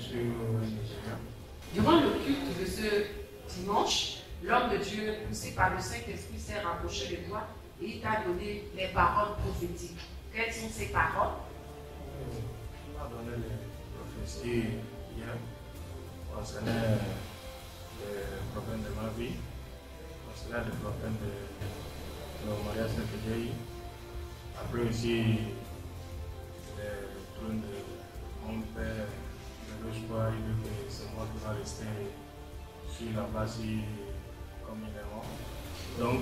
suis au Nigeria. Durant le culte de ce dimanche, l'homme de Dieu, poussé par le Saint-Esprit, s'est rapproché de toi et il t'a donné les paroles prophétiques. Quelles sont ces paroles? Il m'a donné les prophéties hier concernant les problèmes de ma vie, concernant les problèmes de mariage que j'ai eu. Après aussi, le trône de mon père, le choix, il veut que c'est moi qui va rester sur la base communément. Donc,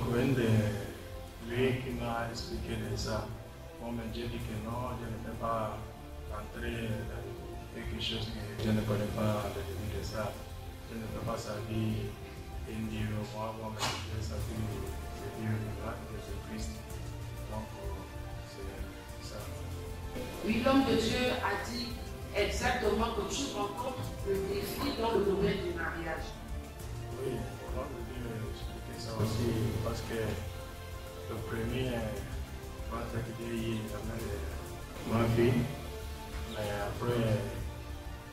lui qui m'a expliqué de ça, moi j'ai dit que non, je ne peux pas entrer dans quelque chose que je ne connais pas le début de ça. Je ne peux pas savoir une Dieu, moi-même, je veux savoir le Dieu de Jésus-Christ. Donc, c'est ça. Oui, l'homme de Dieu a dit exactement que tu rencontres le défi dans le domaine du mariage. Oui, l'homme de Dieu a expliqué ça aussi parce que le premier, je pense que j'ai eu ma fille, mais après,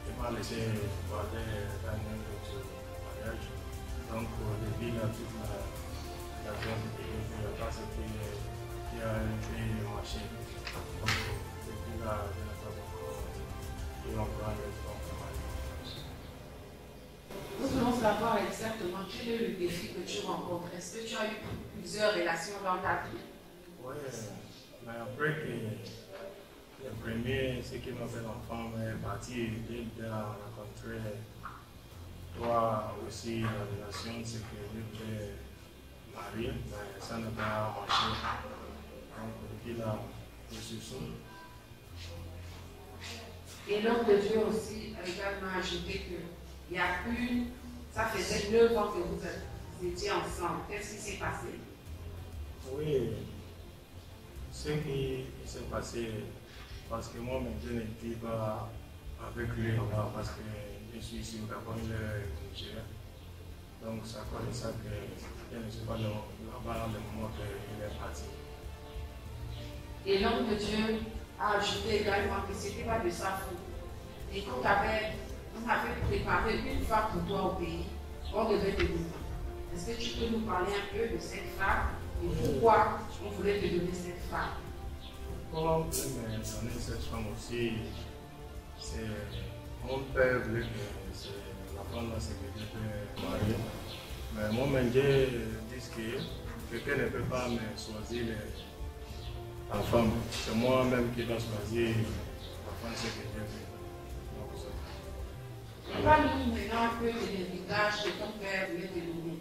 il m'a laissé parler dans le mariage. Donc, depuis là, toute la zone de Dieu, il n'y a pas ce qui a été marché. Donc, depuis là, je n'ai pas encore eu encore un restaurant pour mariage. Nous voulons savoir exactement quel est le défi que tu rencontres. Est-ce que tu as eu plusieurs relations dans ta vie? Oui, mais après que le premier, ce qui m'a fait l'enfant est parti, j'ai déjà rencontré toi aussi, la relation, c'est que j'étais marié, mais ça n'a pas marché. Donc, depuis là, je suis seul. Et l'homme de Dieu aussi a également ajouté qu'il y a ça faisait 9 ans que vous étiez ensemble. Qu'est-ce qui s'est passé? Oui, ce qui s'est passé, parce que moi, je n'étais pas avec lui là-bas, parce que je suis ici au Gabon, il est Nigeria. Donc, c'est à cause de ça que je ne suis pas là-bas le moment qu'il est parti. Et l'homme de Dieu a ajouté également que ce n'était pas de sa faute. Et qu'on avait préparé une femme pour toi au pays, on devait te donner. Est-ce que tu peux nous parler un peu de cette femme et pourquoi on voulait te donner cette femme? Pourquoi on voulait me donner cette femme aussi? C'est mon père voulait que la femme là, c'est que je peux marier. Mais moi-même, je dis que quelqu'un ne peut pas me choisir la femme. C'est moi-même qui dois choisir la femme, c'est que je veux. Parle-nous maintenant un peu de l'héritage que ton père voulait te donner.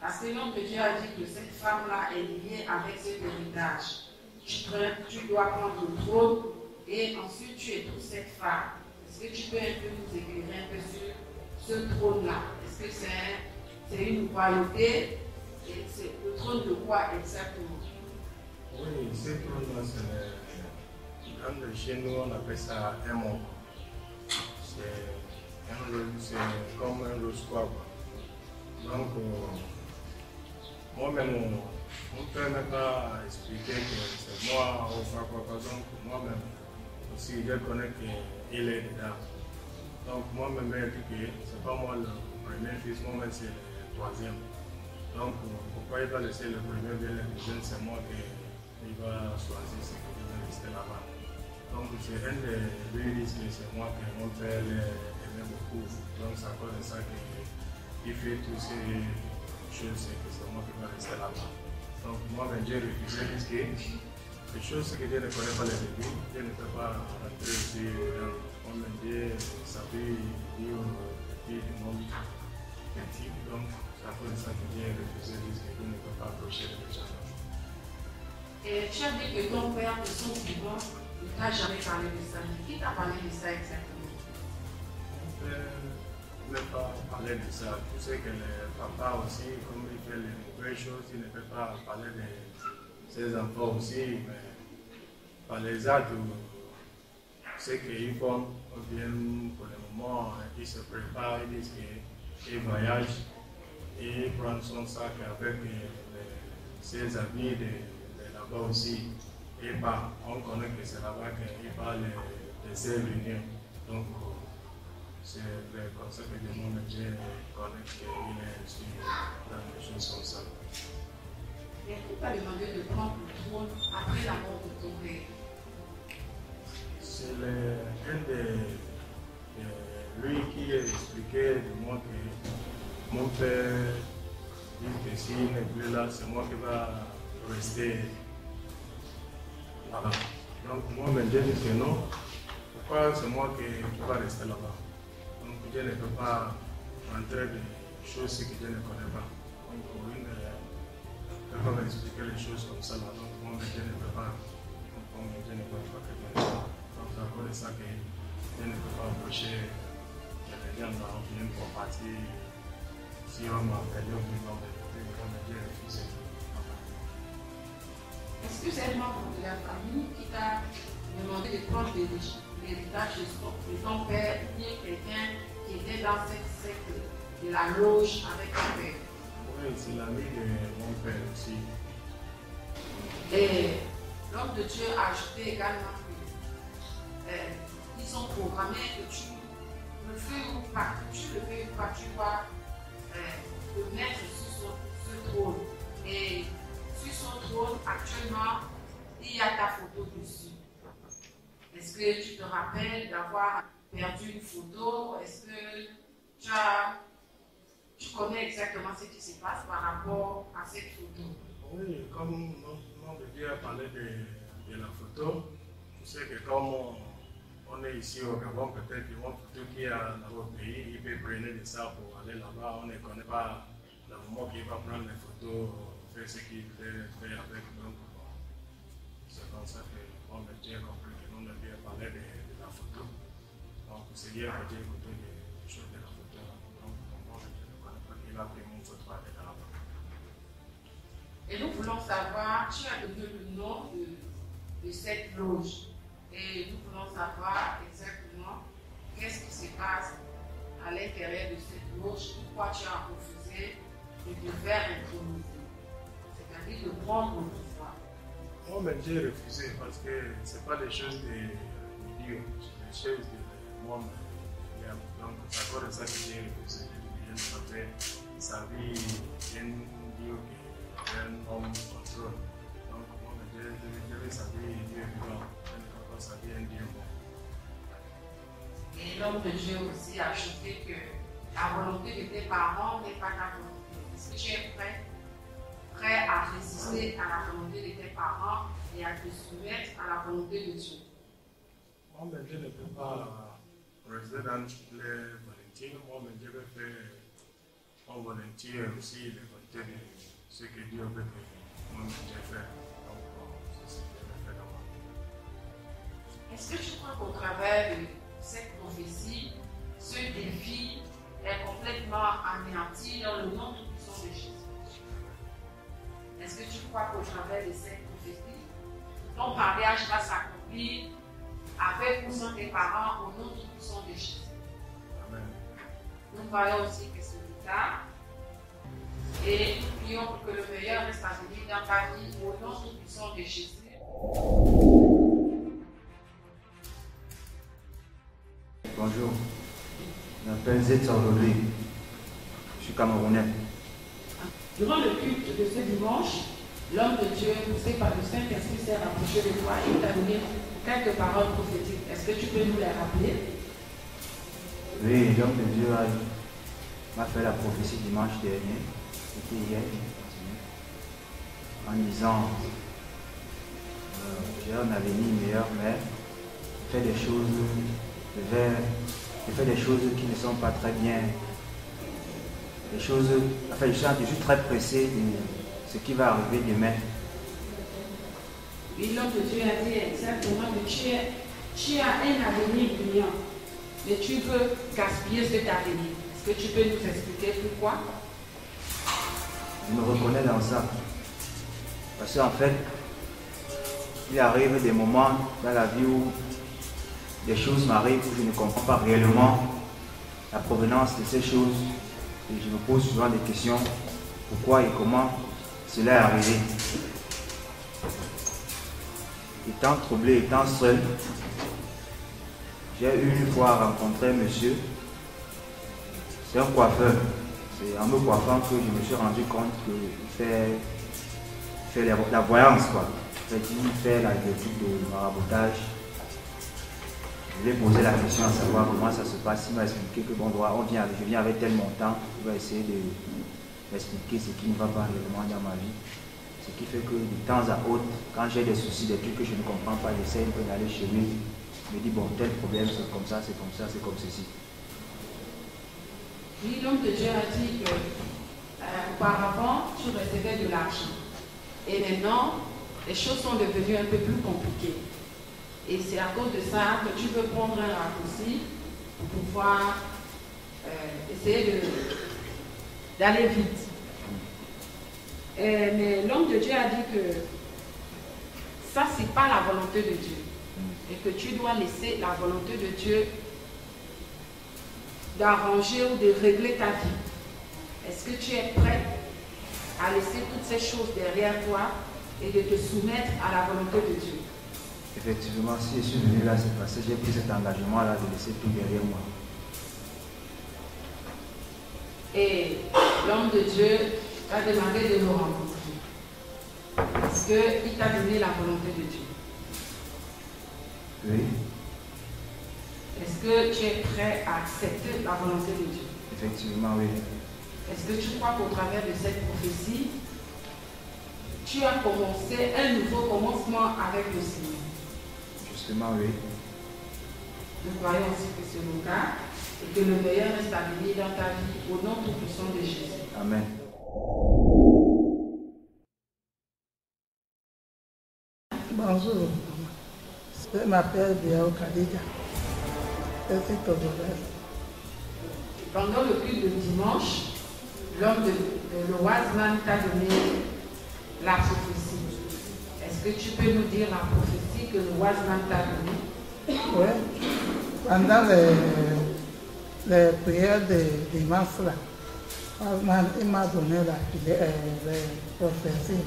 Parce que l'homme de Dieu a dit que cette femme-là est liée avec cet héritage. Tu dois prendre le trône et ensuite tu épouses cette femme. Est-ce que tu peux un peu nous éclairer un peu sur ce trône-là? Est-ce que c'est une royauté? Et c'est le trône de quoi exactement? Oui, ce trône-là, c'est chez nous, on appelle ça un mot. C'est comme un rose-quoi. Donc, moi-même, mon père n'a pas expliqué que c'est moi au Fakwa. Donc, moi-même aussi, je connais qu'il est dedans. Donc, moi-même, je dis que ce n'est pas moi le premier fils, moi-même, c'est le troisième. Donc, pourquoi il va laisser le premier bien le deuxième, c'est moi qui va choisir ce qui va rester là-bas. Donc, c'est un des risques que c'est moi que mon père aimait beaucoup. Donc, c'est à cause de ça qu'il fait toutes ces choses, que c'est moi qui va rester là-bas. Donc, moi, j'ai refusé de risquer. Les choses que je ne connais pas le début, je ne peux pas rentrer ici. Moi, j'ai savé dire du monde petit. Donc, c'est à cause de ça que j'ai refusé de risquer. Je ne peux pas approcher les gens. Et tu as dit que ton père, de son vivant, ne t'a jamais parlé de ça. Qui t'a parlé de ça exactement? Mon père ne peut pas parler de ça. Tu sais que le papa aussi, comme il fait les mauvaises choses, il ne peut pas parler de ses enfants aussi. Mais par les actes, ce qu'ils font, ou bien pour le moment, ils se préparent, ils disent qu'ils voyagent et ils prennent son sac avec ses amis de là-bas aussi. Et on connaît que c'est là-bas qu'ils parlent de ces réunions. Donc, c'est le concept que moi-même j'ai connais qu'il est sur dans des choses comme ça. Et qui t'a demandé de prendre le trône après la mort de ton père? C'est un de lui qui a expliqué de moi que mon père dit que s'il n'est plus là, c'est moi qui va rester. Voilà. Donc moi-même j'ai dit que non. Pourquoi c'est moi qui va rester là-bas? Donc je ne peux pas entrer dans des choses que je ne connais pas. Donc quelqu'un va expliquer les choses comme ça là. Donc moi je ne peux pas. Donc je ne peux pas que je ne sais. Donc c'est à cause de ça que je ne peux pas approcher les gens dans une partie. Si on m'a appelé au niveau de j'ai refusé. Est-ce que c'est un membre de la famille qui t'a demandé de prendre l'héritage de ton père, ou bien quelqu'un qui était dans cette secte de la loge avec ton père? Oui, c'est l'ami de mon père aussi. Et l'homme de Dieu a ajouté également que ils sont programmés que tu le fais ou pas, que tu le fais ou pas, tu vas te mettre sur ce trône. Et sur son trône, actuellement, il y a ta photo dessus. Est-ce que tu te rappelles d'avoir perdu une photo? Est-ce que tu connais exactement ce qui se passe par rapport à cette photo? Oui, comme mon Dieu a parlé de la photo, tu sais que comme on est ici au Gabon, peut-être qu'une photo qui est dans votre pays, il peut prendre de ça pour aller là-bas. On ne connaît pas le moment qu'il va prendre les photos, faire ce qu'il fait avec. Donc, c'est comme ça que mon Dieu a compris que mon Dieu a parlé de la photo. Donc, c'est bien que Dieu a écouté les choses de la photo. Donc, mon Dieu ne connaît pas qu'il a pris mon photo avec là-bas. Et nous voulons savoir, tu as donné le nom de cette loge. Et nous voulons savoir exactement qu'est-ce qui se passe à l'intérieur de cette loge, pourquoi tu as refusé de te faire introniser, c'est-à-dire de prendre le pouvoir. Moi, j'ai refusé parce que ce n'est pas des choses de Dieu, c'est des choses de moi. Donc, c'est à cause de ça que j'ai refusé. Je savais sa vie, un Dieu qui est un homme contrôle. Donc, moi, je savais Dieu est vivant. Ça vient de Dieu. Et l'homme de Dieu aussi a ajouté que la volonté de tes parents n'est pas ta volonté. Est-ce que tu es prêt à résister à la volonté de tes parents et à te soumettre à la volonté de Dieu? Moi, je ne peux pas rester dans les volontés. Moi, je vais faire en volonté aussi les volontés de ce que Dieu veut que moi, je fais. Est-ce que tu crois qu'au travers de cette prophétie, ce défi est complètement anéanti dans le nom tout-puissant de Jésus? Est-ce que tu crois qu'au travers de cette prophétie, ton mariage va s'accomplir avec ou sans tes parents au nom tout-puissant de Jésus? Amen. Nous croyons aussi que c'est le cas. Et nous prions pour que le meilleur reste à venir dans ta vie au nom tout-puissant de Jésus. Bonjour, je m'appelle Zetsa Rodrigue, je suis camerounais. Durant le culte de ce dimanche, l'homme de Dieu, poussé par le Saint-Esprit, s'est rapproché de toi et t'a donné quelques paroles prophétiques. Est-ce que tu peux nous les rappeler? Oui, l'homme de Dieu m'a fait la prophétie dimanche dernier, c'était hier, en disant j'ai un avenir meilleur, mais je fais des choses. Je fais des choses qui ne sont pas très bien. Je suis très pressé de ce qui va arriver demain. Oui, l'homme de Dieu a dit exactement que tu as un avenir brillant, mais tu veux gaspiller cet avenir. Est-ce que tu peux nous expliquer pourquoi? Je me reconnais dans ça. Parce qu'en fait, il arrive des moments dans la vie où des choses m'arrivent où je ne comprends pas réellement la provenance de ces choses et je me pose souvent des questions pourquoi et comment cela est arrivé. Étant troublé, étant seul, j'ai une fois rencontré un monsieur C'est un coiffeur. C'est en me coiffant que je me suis rendu compte qu'il fait la voyance, quoi. Il fait le truc de maraboutage. Je lui ai posé la question à savoir comment ça se passe. Il m'a expliqué que bon, je viens avec tel montant. Il va essayer de m'expliquer ce qui ne va pas réellement dans ma vie. Ce qui fait que de temps à autre, quand j'ai des soucis, des trucs que je ne comprends pas, j'essaie un peu d'aller chez lui. Je me dis, bon, tel problème, c'est comme ça, c'est comme ça, c'est comme ceci. Oui, l'homme de Dieu a dit que auparavant, tu recevais de l'argent. Et maintenant, les choses sont devenues un peu plus compliquées. Et c'est à cause de ça que tu veux prendre un raccourci pour pouvoir essayer d'aller vite. Mais l'homme de Dieu a dit que ça, c'est pas la volonté de Dieu. Et que tu dois laisser la volonté de Dieu d'arranger ou de régler ta vie. Est-ce que tu es prêt à laisser toutes ces choses derrière toi et de te soumettre à la volonté de Dieu? Effectivement, si je suis venu là, c'est parce que j'ai pris cet engagement-là de laisser tout derrière moi. Et l'homme de Dieu t'a demandé de nous rencontrer. Parce qu'il t'a donné la volonté de Dieu. Oui. Est-ce que tu es prêt à accepter la volonté de Dieu? Effectivement, oui. Est-ce que tu crois qu'au travers de cette prophétie, tu as commencé un nouveau commencement avec le Seigneur? Justement, oui. Nous croyons aussi que c'est le cas et que le meilleur reste à venir dans ta vie au nom tout-puissant de Jésus. Amen. Bonjour, je m'appelle Biao Khadija. Je suis togolaise. Pendant le culte de dimanche, l'homme de Wiseman t'a donné la prophétie. Est-ce que tu peux nous dire la prophétie que le Wiseman t'a donnée? Oui. Pendant les prières de dimanche, là, Wiseman, il m'a donné les prophéties.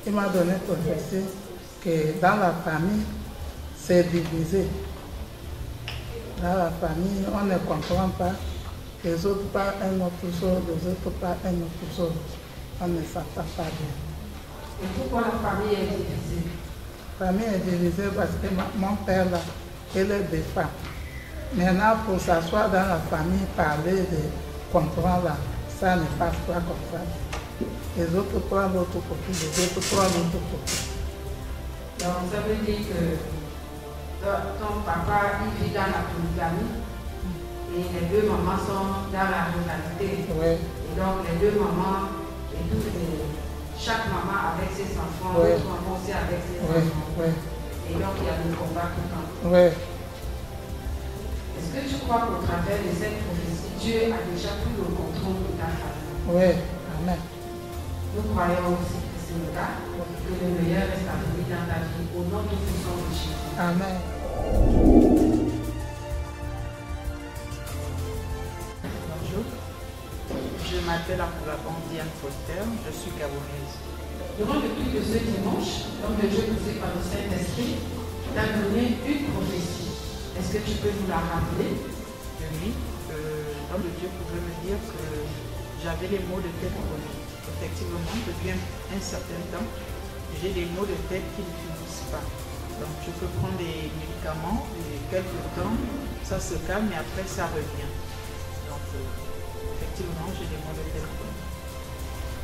Il m'a donné la prophétie que dans la famille, c'est divisé. Dans la famille, on ne comprend pas. Les autres parlent un autre chose, les autres parlent un autre chose. On ne s'entend pas bien. Et pourquoi la famille est divisée? La famille est divisée parce que mon père, là, il est des femmes. Maintenant, pour s'asseoir dans la famille, parler de comprendre, là, ça ne passe pas comme ça. Les autres prennent l'autre côté, les autres prennent l'autre côté. Donc ça veut dire que ton papa il vit dans la polygamie et les deux mamans sont dans la ruralité. Oui. Et donc les deux mamans, chaque maman avec ses enfants, Oui. l'autre maman aussi avec ses Oui. enfants. Oui. Et donc il y a le combat tout le temps. Oui. Est-ce que tu crois qu'au travers de cette prophétie, Dieu a déjà pris le contrôle de ta famille? Oui. Amen. Nous croyons aussi que c'est le cas, que le meilleur reste à venir dans ta vie au nom tout puissant de Jésus. Amen. Bonjour, je m'appelle Apoulabon Diane Foster, je suis gabonaise. Durant le culte de ce dimanche, l'homme de Dieu poussé par le Saint-Esprit t'a donné une prophétie. Est-ce que tu peux nous la rappeler? Oui, l'homme de Dieu pouvait me dire que j'avais les maux de tête chroniques. Effectivement, depuis un certain temps, j'ai des maux de tête qui ne finissent pas. Donc je peux prendre des médicaments et quelques temps, ça se calme et après ça revient. Donc effectivement, j'ai des maux de tête chroniques.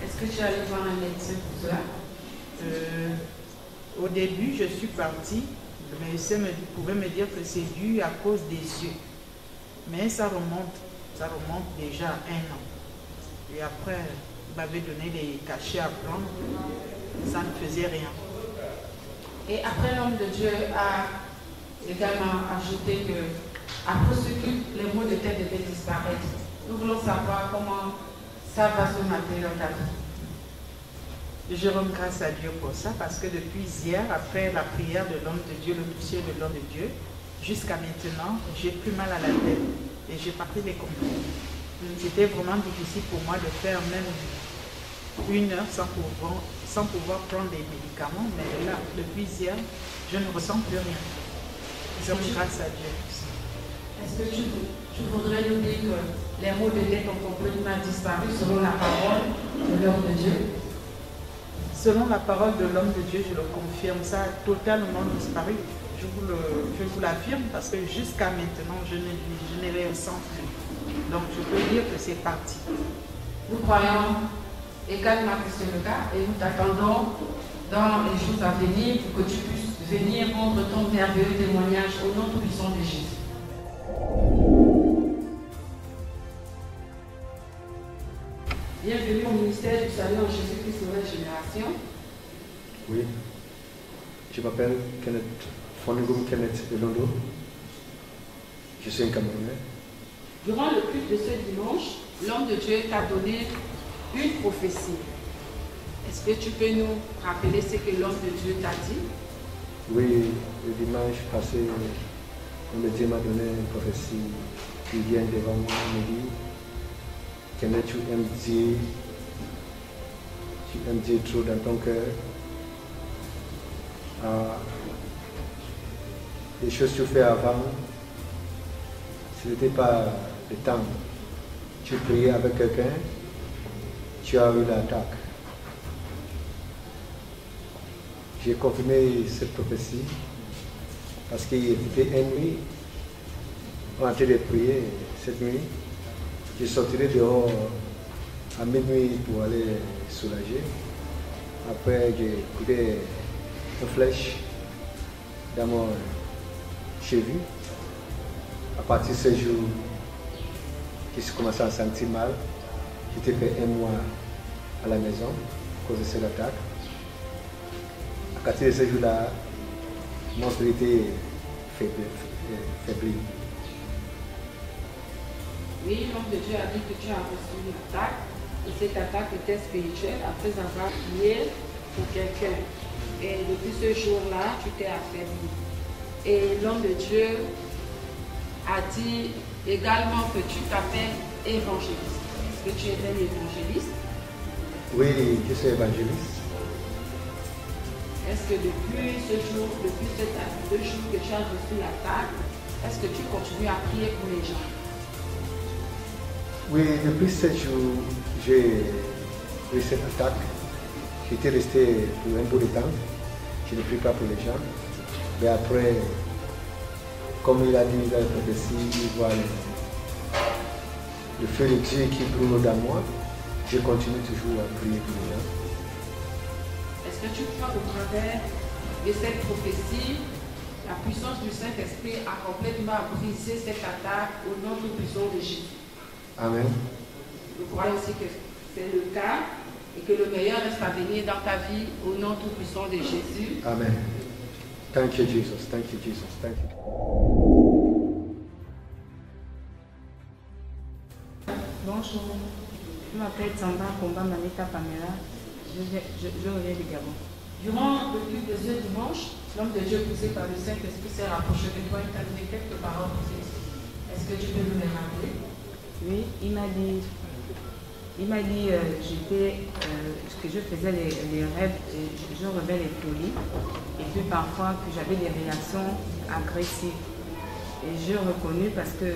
Est-ce que tu es allé voir un médecin pour cela? Au début, je suis partie, le médecin pouvait me dire que c'est dû à cause des yeux. Mais ça remonte déjà à 1 an. Et après, il m'avait donné des cachets à prendre, ça ne faisait rien. Et après, l'homme de Dieu a également ajouté que après ce culte, les maux de tête devaient disparaître. Nous voulons savoir comment ça va se maintenir dans ta vie. Je rends grâce à Dieu pour ça, parce que depuis hier, après la prière de l'homme de Dieu, le dossier de l'homme de Dieu, jusqu'à maintenant, j'ai plus mal à la tête et j'ai parti des comprimés. C'était vraiment difficile pour moi de faire même 1 heure sans pouvoir prendre des médicaments, mais là, depuis hier, je ne ressens plus rien. Je rends grâce à Dieu. Est-ce que tu voudrais nous dire que les mots de dette ont complètement disparu selon la parole de l'homme de Dieu? Selon la parole de l'homme de Dieu, je le confirme, ça a totalement disparu. Je vous l'affirme parce que jusqu'à maintenant, je n'ai rien senti. Donc je peux dire que c'est parti. Nous croyons également que c'est le cas et nous t'attendons dans les jours à venir pour que tu puisses venir rendre ton merveilleux témoignage au nom tout-puissant de Jésus. Bienvenue au ministère du Salut en Jésus-Christ Nouvelle Génération. Oui, je m'appelle Kenneth Fonigum Kenneth Elondo. Je suis un Camerounais. Durant le culte de ce dimanche, l'homme de Dieu t'a donné une prophétie. Est-ce que tu peux nous rappeler ce que l'homme de Dieu t'a dit? Oui, le dimanche passé, l'homme de Dieu m'a donné une prophétie qui vient devant moi et me dit: Kenneth, tu aimes Dieu trop dans ton cœur. Les choses que tu fais avant, ce n'était pas le temps. Tu priais avec quelqu'un, tu as eu l'attaque. J'ai confirmé cette prophétie parce qu'il était une nuit, en train de prier cette nuit. Je sortirai dehors à minuit pour aller soulager. Après, j'ai écouté une flèche dans mon cheveu. À partir de ce jour, j'ai commencé à sentir mal. J'étais fait un mois à la maison à cause de cette attaque. À partir de ce jour-là, mon esprit était faibli. Oui, l'homme de Dieu a dit que tu as reçu une attaque et cette attaque était spirituelle après avoir prié pour quelqu'un. Et depuis ce jour-là, tu t'es affaibli. Et l'homme de Dieu a dit également que tu t'appelles évangéliste. Est-ce que tu es un évangéliste? Oui, je suis évangéliste. Est-ce que depuis ce jour, depuis ces 2 jours que tu as reçu l'attaque, est-ce que tu continues à prier pour les gens? Oui, depuis 7 jours, j'ai eu cette attaque. J'étais resté pour un bout de temps. Je ne prie pas pour les gens. Mais après, comme il a dit dans la prophétie, il voit le feu de Dieu qui brûle dans moi. Je continue toujours à prier pour les gens. Est-ce que tu crois qu'au travers de cette prophétie, la puissance du Saint-Esprit a complètement brisé cette attaque au nom tout puissant de Jésus? Amen. Je crois aussi que c'est le cas et que le meilleur reste à venir dans ta vie au nom tout puissant de Jésus. Amen. Thank you, Jesus. Thank you, Jesus. Thank you. Bonjour, je m'appelle Samba Komba Manita Pamela. Je reviens du Gabon. Durant le culte de ce dimanche, l'homme de Dieu poussé par le Saint-Esprit s'est rapproché de toi et t'a donné quelques paroles. Est-ce que tu peux nous les rappeler? Oui, il m'a dit que je faisais les rêves, je rêvais les folies et puis parfois que j'avais des réactions agressives. Et je reconnus parce que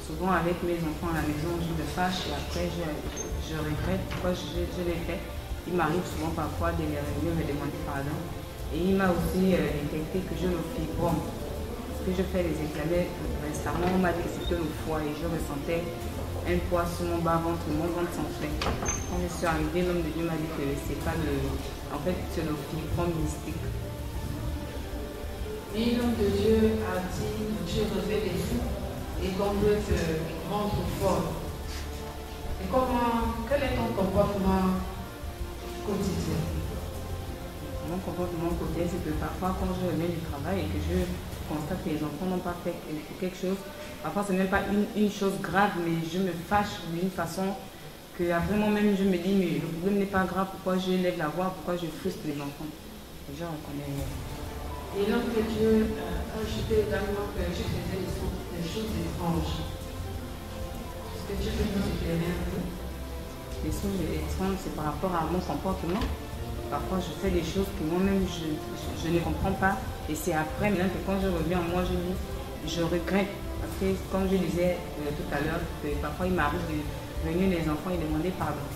souvent avec mes enfants à la maison, je me fâche et après je regrette pourquoi je l'ai fait. Il m'arrive souvent parfois de les réunir, me demander pardon. Et il m'a aussi détecté que je me fibrome. Parce que je fais les examens récemment, on m'a dit que c'était le foie et je ressentais un poids sur mon bas-ventre, mon ventre s'enflait. Quand je suis arrivée, l'homme de Dieu m'a dit que c'est pas le... En fait, c'est le fibrome mystique. Et l'homme de Dieu a dit que Dieu revêt les fous et qu'on veut te rendre fort. Et quel est ton comportement quotidien? Mon comportement quotidien, c'est que parfois, quand je reviens du travail et que je constate que les enfants n'ont pas fait quelque chose, parfois ce n'est même pas une chose grave, mais je me fâche d'une façon que après moi-même je me dis, mais le problème n'est pas grave, pourquoi je lève la voix, pourquoi je frustre les enfants? Et je reconnais. Et l'homme de Dieu a ajouté également que je faisais des choses étranges. Est-ce que tu peux nous éclairer un peu? Les choses étranges, c'est par rapport à mon comportement. Parfois, je fais des choses que moi-même, je ne comprends pas. Et c'est après, maintenant que quand je reviens en moi, je regrette Parce que, comme je disais tout à l'heure, parfois il m'arrive de venir les enfants et demander pardon.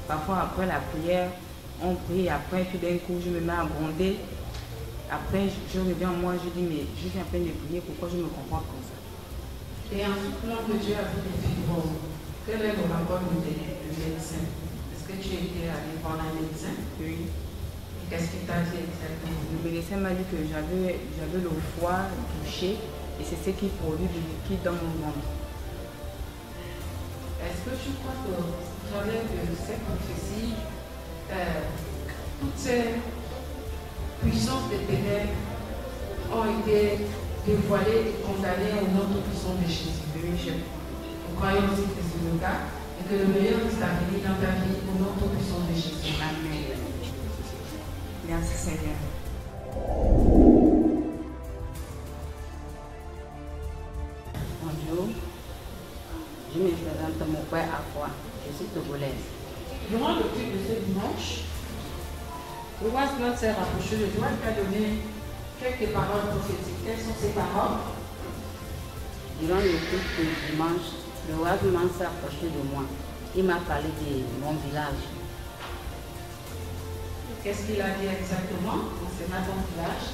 Parfois, après la prière, on prie, après, tout d'un coup, je me mets à gronder. Après, je reviens moi, je dis, mais je suis en train de prier, pourquoi je me comporte comme ça? Et ensuite, lorsque Dieu a vu des fibroses, quel est le rapport du médecin? Est-ce que tu étais allé voir un médecin? Oui. Qu'est-ce qu'il t'a dit exactement? Le médecin m'a dit que j'avais le foie touché et c'est ce qui produit du liquide dans mon ventre. Est-ce que tu crois que, au travers de cette prophétie, toutes ces puissances des ténèbres ont été dévoilées et condamnées au nom tout-puissant de Jésus? Nous croyons aussi que c'est le cas et que le meilleur est à venir dans ta vie au nom tout-puissant de Jésus. Amen. Merci Seigneur. Bonjour, je me présente mon père à quoi? Je suis togolaise. Durant le culte de ce dimanche, le roi Asman s'est rapproché de toi et t'a donné quelques paroles prophétiques. Quelles sont ces paroles? Durant le culte du dimanche, le roi Asman s'est approché de moi. Il m'a parlé de mon village. Qu'est-ce qu'il a dit exactement concernant ton village?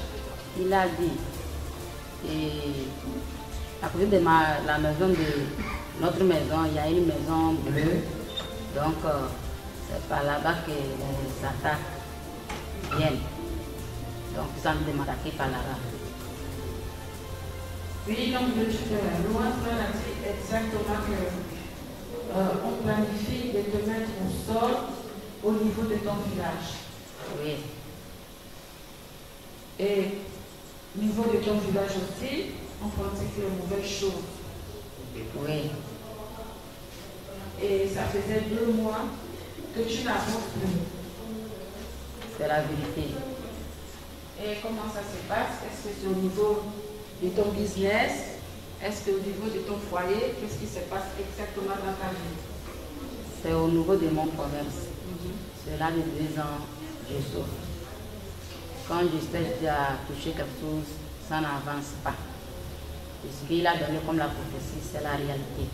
Il a dit, à côté de la maison de notre maison, il y a une maison bleue. Donc, c'est par là-bas que les attaques viennent. Donc, ils ont de m'attaquer par là-bas. Oui, donc le roi Asman a dit exactement qu'on planifie de te mettre au sol au niveau de ton village. Oui. Et au niveau de ton village aussi, on pratique de mauvaises choses. Oui. Et ça faisait 2 mois que tu n'avances plus. C'est la vérité. Et comment ça se passe? Est-ce que c'est au niveau de ton business? Est-ce que au niveau de ton foyer? Qu'est-ce qui se passe exactement dans ta vie? C'est au niveau de mon commerce. Cela de 2 ans, je souffre. Quand je cherche à toucher quelque chose, ça n'avance pas. Et ce qu'il a donné comme la prophétie, c'est la réalité.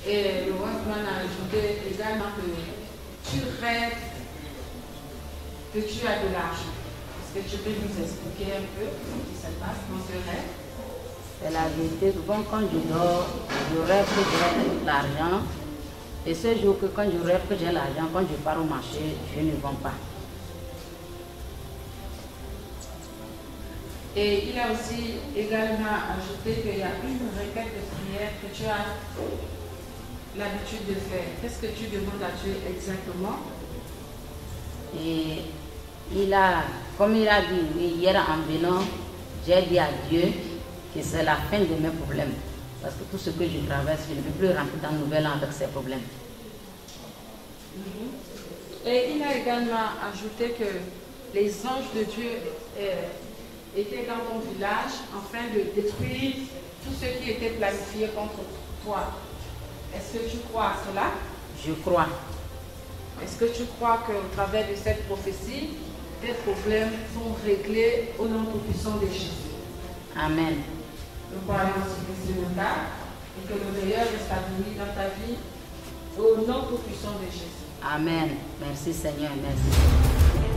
Et le roi a ajouté également que tu rêves que tu as de l'argent. Est-ce que tu peux nous expliquer un peu ce qui se passe dans ce rêve? C'est la vérité. Souvent, quand je dors, je rêve que j'ai l'argent. Et ce jour, quand je rêve que j'ai l'argent, quand je pars au marché, je ne vends pas. Et il a aussi également ajouté qu'il y a une requête de prière que tu as l'habitude de faire. Qu'est-ce que tu demandes à Dieu exactement? Et comme il a dit hier en venant, j'ai dit à Dieu que c'est la fin de mes problèmes. Parce que tout ce que je traverse, je ne peux plus rentrer dans le nouvel an avec ces problèmes. Et il a également ajouté que les anges de Dieu étaient dans ton village afin de détruire tout ce qui était planifié contre toi. Est-ce que tu crois à cela? Je crois. Est-ce que tu crois qu'au travers de cette prophétie, tes problèmes sont réglés au nom tout-puissant de Jésus? Amen. Nous croyons aussi que c'est le cas et que le meilleur est à venir dans ta vie au nom tout-puissant de Jésus. Amen. Merci Seigneur. Merci.